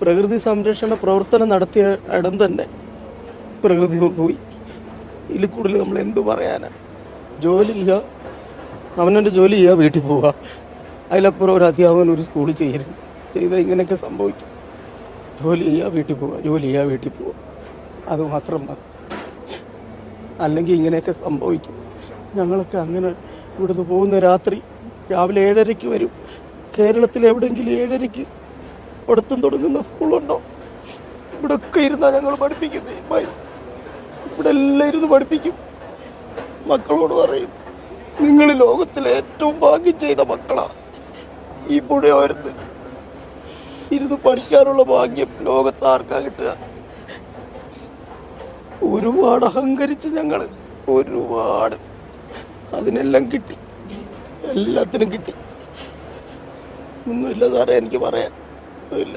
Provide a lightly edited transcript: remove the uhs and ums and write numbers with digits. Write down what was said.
പ്രകൃതി സംരക്ഷണ പ്രവർത്തനം നടത്തിയ ഇടം തന്നെ പ്രകൃതി പോയി. ഇതിൽ കൂടുതൽ നമ്മൾ എന്തു പറയാനാ? ജോലിയില്ല, അവനവൻ്റെ ജോലി ചെയ്യുക, വീട്ടിൽ പോവുക. അതിലപ്പുറം ഒരു അധ്യാപകൻ ഒരു സ്കൂളിൽ ചെയ്താൽ ഇങ്ങനെയൊക്കെ സംഭവിക്കും. ജോലി ചെയ്യുക, വീട്ടിൽ പോവുക, ജോലി ചെയ്യുക, വീട്ടിൽ പോവുക, അതുമാത്രം മതി. അല്ലെങ്കിൽ ഇങ്ങനെയൊക്കെ സംഭവിക്കും. ഞങ്ങളൊക്കെ അങ്ങനെ ഇവിടുന്ന് പോകുന്ന രാവിലെ 7:30 വരും. കേരളത്തിൽ എവിടെയെങ്കിലും 7:30 പഠിത്തം തുടങ്ങുന്ന സ്കൂളുണ്ടോ? ഇവിടെയൊക്കെ ഇരുന്നാണ് ഞങ്ങൾ പഠിപ്പിക്കുന്നത്. ഇവിടെ എല്ലാം ഇരുന്ന് പഠിപ്പിക്കും. മക്കളോട് പറയും, നിങ്ങൾ ലോകത്തിലെ ഏറ്റവും ഭാഗ്യം ചെയ്ത മക്കളാ. ഈ പുഴയോരത്ത് ഇരുന്ന് പഠിക്കാനുള്ള ഭാഗ്യം ലോകത്ത് ആർക്കാ കിട്ടുക? ഒരുപാട് അഹങ്കരിച്ച് ഞങ്ങൾ, ഒരുപാട്. അതിനെല്ലാം കിട്ടി, എല്ലാത്തിനും കിട്ടി. ഒന്നുമില്ല സാറേ, എനിക്ക് പറയാൻ ഒന്നുമില്ല.